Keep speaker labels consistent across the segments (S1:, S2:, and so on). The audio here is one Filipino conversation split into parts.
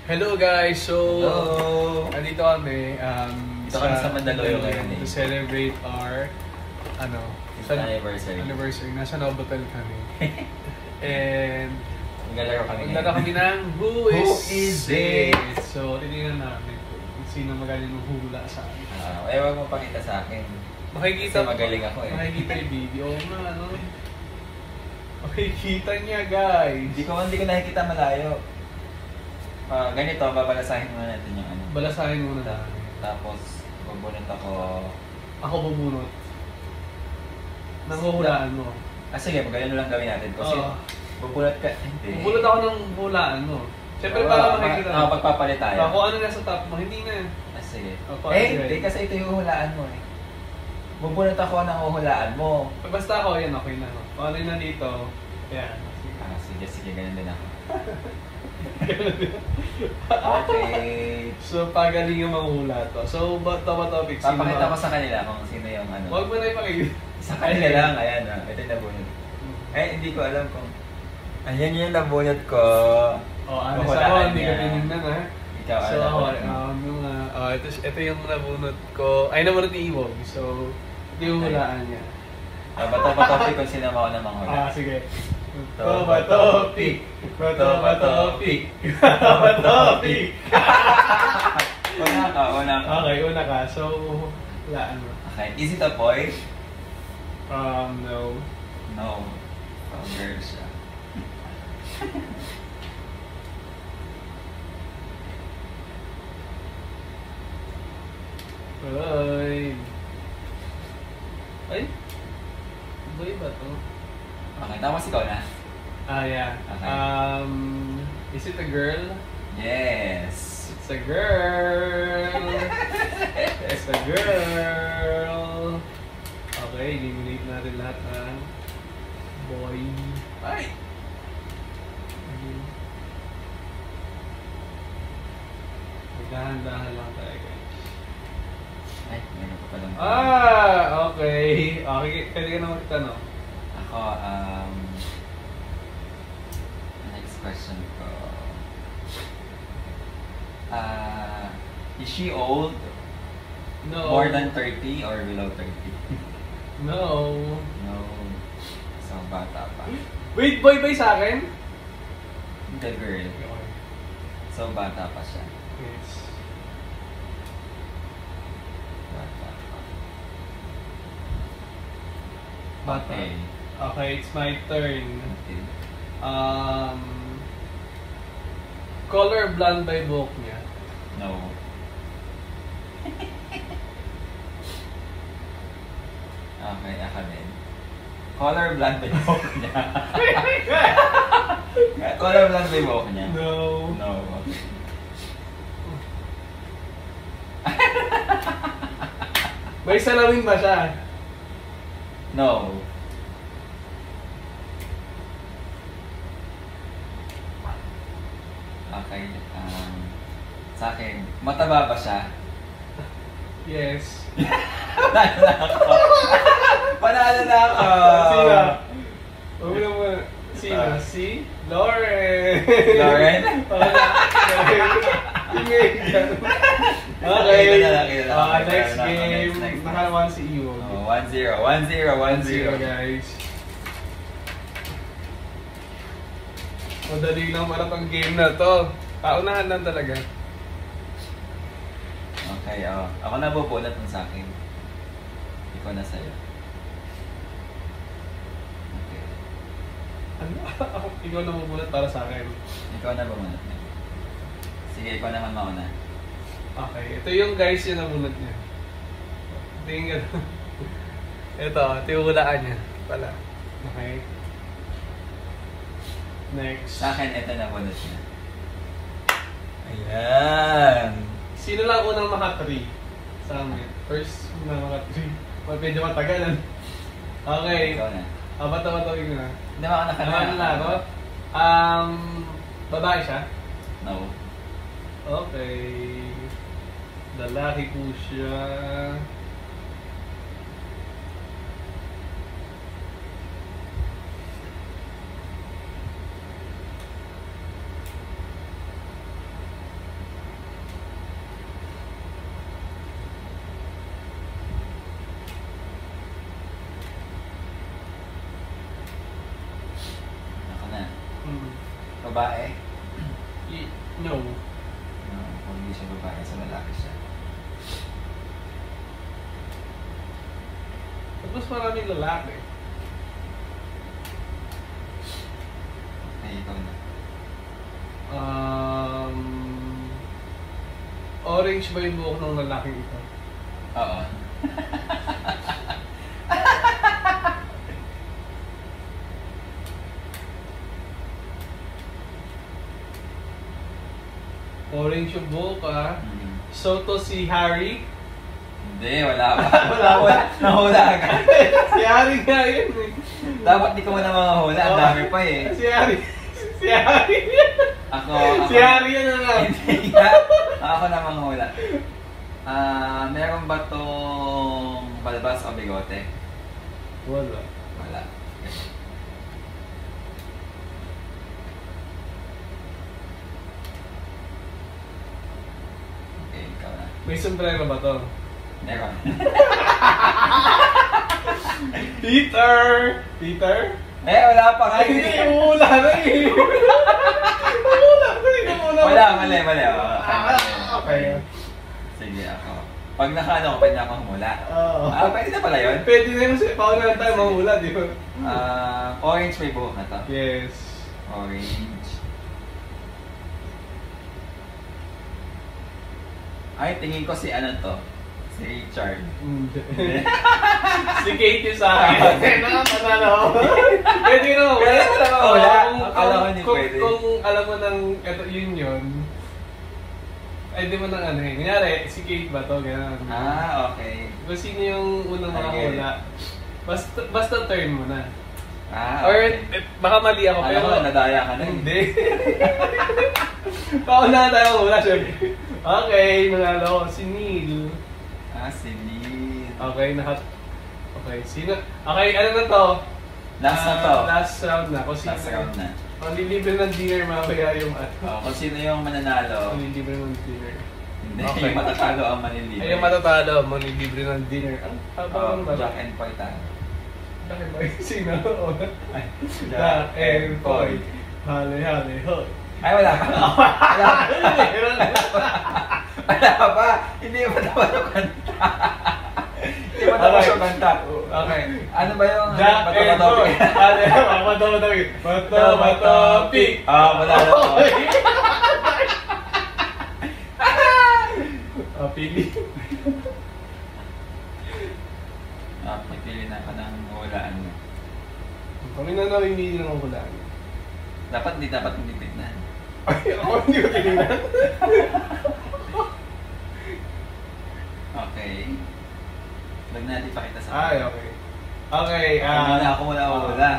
S1: Hello guys! So,
S2: Hello!
S1: andito kami
S2: Dito kami sa Mandaluyong ngayon
S1: to celebrate our
S2: 5th anniversary.
S1: Nasa Novotel kami. And
S2: Maglalaro
S1: kami ng Who is
S2: it?
S1: So, titignan namin kung sino magaling hula sa akin.
S2: Huwag mo pakita sa akin.
S1: Makikita
S2: Kasi magaling ako eh.
S1: Makikita yung video. Oo nga, ano? Makikita niya guys.
S2: Hindi ko nakikita malayo. Ganito, babalasahin muna natin yung ano.
S1: Balasahin muna natin.
S2: Tapos, bubunot ako.
S1: Ako bubunot. Nanghuhulaan mo.
S2: Sige, magaling lang gawin natin. Kasi bubunot ka. Hindi.
S1: Bubunot ako ng hulaan mo. Siyempre para makikita.
S2: Pagpapalit tayo.
S1: Kung ano nasa top mo, hindi na.
S2: Sige.
S1: Hindi
S2: kasi ito yung hulaan mo eh. Bubunot ako ng huhulaan mo.
S1: Basta ako, yan, okay na. Kung ano na dito, yan.
S2: Sige, ganun din ako. Okay.
S1: So, pagaling yung manghula to. So, topic.
S2: Papakita ko sa kanila kung sino yung ano.
S1: Huwag mo na ipakita.
S2: Sa kanila lang, ayan o. Ito yung nabunot. Hindi ko alam kung... Ayan yung nabunot ko.
S1: Honest ako, hindi ka tinignan ha.
S2: Ikaw,
S1: so, ito yung nabunot ko. Ay, nabunot ni Iwog. So, ito yung hulaan niya.
S2: Bato-topic kung sino ako na manghula.
S1: Sige.
S2: Topic. Una ka.
S1: Okay, una ka. So, hulaan mo.
S2: Okay. Is it a boy?
S1: No.
S2: No. Girl siya.
S1: Ay? Boy ba to?
S2: Okay, tapos ikaw na.
S1: Yeah.
S2: Okay.
S1: Is it a girl?
S2: Yes.
S1: It's a girl. It's a girl. Okay, eliminate natin lahat ng boy. Ay! Dahan-dahan lang tayo guys.
S2: Ay, meron ko palang.
S1: Okay. Okay, pwede ka na magtanong.
S2: Ako, next question ko. Is she old?
S1: No.
S2: More than 30 or below 30?
S1: No.
S2: No. So, bata pa.
S1: Wait, boy sa akin?
S2: The girl.
S1: Okay.
S2: So, bata pa siya.
S1: Yes.
S2: Bata pa.
S1: Bata.
S2: Okay.
S1: Okay, it's my turn.
S2: Okay.
S1: Color blonde by buhok niya.
S2: No. Okay, ako din. Color blonde ba yung buhok niya? Color blonde ba yung buhok niya?
S1: No.
S2: No. Okay.
S1: May salawin ba siya?
S2: No. Okay. Sa akin, mataba ba siya?
S1: Yes.
S2: Panalo na ako. Panalo na ako.
S1: Sino? Huwag mo naman. Sino? Si? Lauren.
S2: Lauren?
S1: Okay.
S2: Okay.
S1: Next game. Nakalawan si Iwo.
S2: 1-0.
S1: 1-0 guys. Madali lang pala tong game na to. Paunahan lang talaga.
S2: Okay, ako na bubunot mo sa akin. Ikaw na sa'yo. Okay.
S1: Ano? Ikaw na mabunot para sa akin.
S2: Ikaw na bubunot niya. Sige, ikaw naman mauna.
S1: Okay, ito yung guys yung nabunot niya. Tingnan. Ito yung hulaan niya pala. Okay. Next.
S2: Sa akin, ito na bunot niya. Ayan!
S1: Sino lang unang maka-3 sa amin? First unang maka-3. Medyo matagalan. Okay.
S2: Ikaw na.
S1: Bato-batoin ko na.
S2: Hindi mo ako
S1: Ano na ako? Babae siya?
S2: No.
S1: Okay. Lalaki po siya.
S2: Babae?
S1: No.
S2: No, kung hindi siya babae, sa lalaki siya.
S1: Tapos maraming lalaki.
S2: Okay, ikaw na.
S1: Orange ba yung buhok ng lalaking ito?
S2: Oo.
S1: Orange yung buhok ah.
S2: Mm.
S1: So to si Harry?
S2: Hindi, wala pa. Wala. Nahula ka.
S1: Si Harry nga yun eh.
S2: Dapat di ko muna mga hula. Ang dami pa eh.
S1: Si Harry. Si Harry.
S2: Ako.
S1: Si Harry yun na lang.
S2: Hindi nga. Ako na mga hula. Meron ba tong balbas o bigote?
S1: Wala.
S2: Wala. Okay, ikaw na.
S1: May sombrero ba to?
S2: Meron.
S1: Peter! Peter?
S2: Wala pa nga.
S1: Ay, hindi, wala na eh. Wala na eh.
S2: Wala, mali.
S1: Okay.
S2: Sige, ako. Pag nakaano ko, pwede na akong humula.
S1: Oo.
S2: Pwede na pala yun?
S1: Pwede na yung pauna na tayo mahula, di ba?
S2: Orange may buhok na to.
S1: Yes.
S2: Orange. Ay, tingin ko si ano to. Si Richard.
S1: Si Katie sa akin. Panalo. Pwede na mo.
S2: Pwede na naman wala. Akala ko hindi
S1: Kung
S2: pwede.
S1: alam mo ng yun. Ay, di mo nang ano eh. Kunyari, si Kate ba to? Ganun.
S2: Okay.
S1: Kung sino yung unang
S2: Okay.
S1: makahula. Basta turn mo na. Or,
S2: Okay.
S1: baka mali ako.
S2: Alam ko, nadaya ka na.
S1: Hindi. Pauna tayo wala siya. Okay, nanalo ko. Si Neil.
S2: Si Neil.
S1: Okay, Okay, sino? Okay, ano na to?
S2: Last na to.
S1: Last round na. Kung sino,
S2: Last round na.
S1: Manlilibre ng dinner mamaya yung
S2: Kung sino yung mananalo,
S1: Manlilibre ng dinner.
S2: hindi.
S1: Okay.
S2: Yung matatalo ang manilibre.
S1: Ay, yung matatalo, manlilibre ng dinner. Ang haba naman.
S2: Jack and Poy tayo.
S1: Jack and Poy. Sino?
S2: Ay,
S1: Jack and Poy. Hale, hale, hoy.
S2: Ay, wala pa. Wala pa. Hindi pa dapat yung kanta. Hindi pa dapat yung kanta. Okay. Ano ba yung
S1: Jack and Poy. Hale, matapik. Matapik.
S2: Wala na po.
S1: Pili.
S2: Pagpili na ka ng hulaan mo.
S1: Kami na namimili ng hulaan.
S2: Dapat hindi tignan.
S1: Ay, ako hindi ko tinignan.
S2: Okay. Huwag natin ipakita sa
S1: Ay, okay. Okay,
S2: ako muna hula.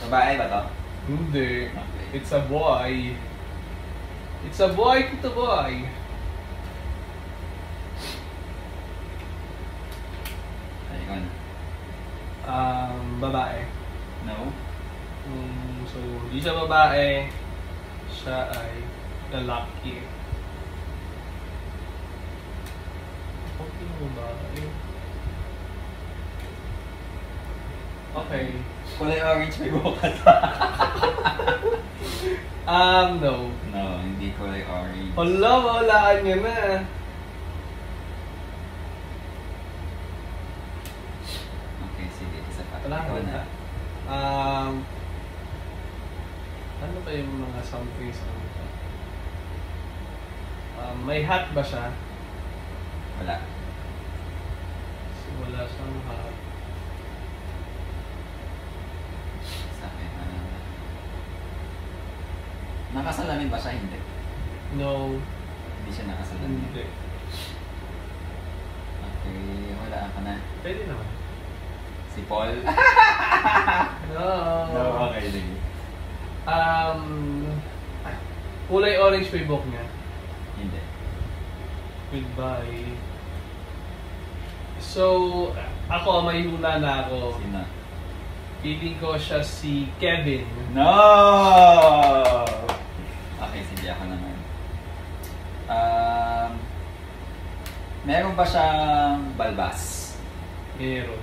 S2: Babae ba to?
S1: Hindi.
S2: Okay.
S1: It's a boy. It's a boy, it's a boy.
S2: Ay, ikaw na.
S1: Babae.
S2: No?
S1: So, hindi siya babae. Siya ay lalaki. Okay, babae. Okay.
S2: Kulay orange may buhok ka.
S1: No.
S2: No, hindi kulay orange.
S1: Hala, mawalaan niya na.
S2: Okay, sige. Isa pa.
S1: Wala
S2: Ikaw
S1: na.
S2: na.
S1: Ano ba yung mga somethings na ito? May hat ba siya?
S2: Wala.
S1: Wala siyang hat.
S2: Sa akin. Nakasalamin ba siya? Hindi.
S1: No.
S2: Hindi siya nakasalamin.
S1: Hindi.
S2: Okay, wala ka na.
S1: Pwede naman.
S2: Si Paul?
S1: No.
S2: Okay, sige.
S1: Kulay orange pa yung buhok niya.
S2: Hindi.
S1: Goodbye. So, ako, may hula na ako.
S2: Sino?
S1: Feeling ko siya si Kevin.
S2: No! Okay, sige ako naman. Meron ba siyang balbas?
S1: Meron.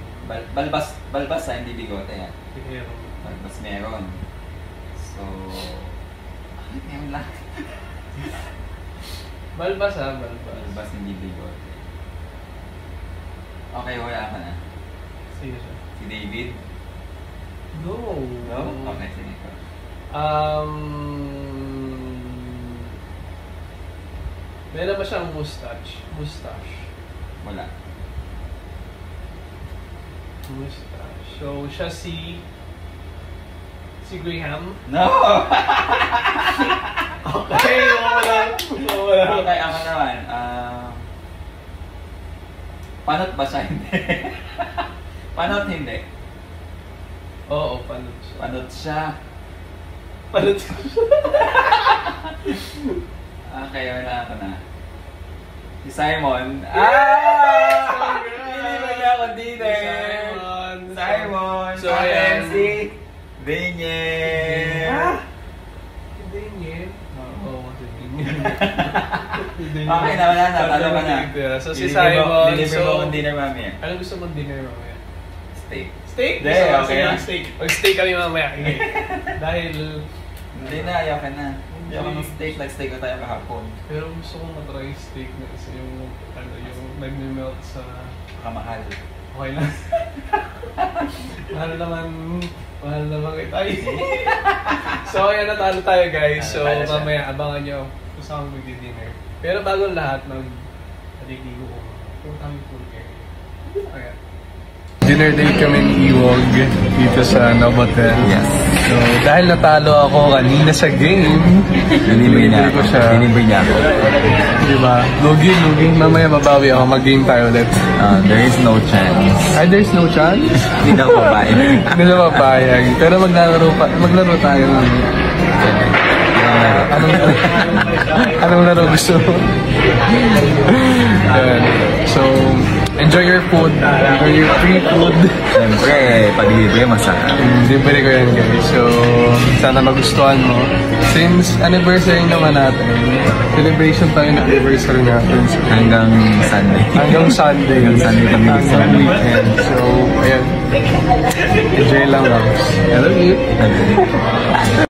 S2: Balbas hindi bigote ha.
S1: Meron.
S2: Balbas meron. So, Ngayon lang.
S1: Balbas ha, balbas.
S2: Balbas hindi bigot. Okay, wala ka na.
S1: Sige siya.
S2: Si David?
S1: No.
S2: No? Okay, sige ko.
S1: Meron ba siyang mustache? Mustache.
S2: Wala.
S1: Mustache. So, siya si Graham.
S2: No!
S1: Okay, wala.
S2: Okay, ako naman. Panot ba siya? Hindi. Panot hindi.
S1: Oo, panot siya.
S2: Panot siya.
S1: Panot siya.
S2: Okay, wala ako na. Si Simon. Hindi ba niya ako dinner? Simon.
S1: So, ayan.
S2: Si Daniel.
S1: Si Daniel? Oo, si Daniel.
S2: Okay na, wala na. Talo ka na.
S1: So, si Simon.
S2: Deliver mo akong dinner mamaya.
S1: Ano gusto mong dinner mamaya?
S2: Steak.
S1: Steak?
S2: Hindi,
S1: Gusto mo
S2: okay
S1: ng
S2: na.
S1: steak. Mag-steak kami mamaya. Okay. Dahil...
S2: Hindi na, ayaw ka na. Ayaw ka ng steak. Nag-steak ko tayo kahapon.
S1: Pero gusto kong matry steak na isa yung... Ano, yung nag-melt sa...
S2: Kamahal.
S1: Okay lang. Mahal naman kita. So, ayan, natalo tayo guys. So,
S2: Natalo siya.
S1: mamaya abangan nyo kung saan kami mag-dinner. Pero bago lahat, naliligo ko. Kung kami full care. Kaya. Dinner date kami ni Iwog dito sa Novotel.
S2: Yes.
S1: So, dahil natalo ako kanina sa game,
S2: Deliver
S1: ko siya.
S2: Deliver niya ako.
S1: Diba? Lugi. Mamaya babawi ako. Mag-game tayo ulit.
S2: There is no chance.
S1: Ay, there's no chance?
S2: Hindi na ako babae.
S1: Hindi na mapayag. Pero maglaro tayo mamaya. Anong laro gusto mo? Ayan. So, enjoy your food. Enjoy your free food.
S2: Siyempre, pag-deliver masarap.
S1: Libre ko yan guys. So, sana magustuhan mo. Since anniversary naman natin, celebration tayo ng anniversary natin. So,
S2: Hanggang Sunday.
S1: hanggang Sunday.
S2: Hanggang Sunday kami gusto.
S1: Hanggang weekend. So, ayan. Enjoy lang guys. I love you.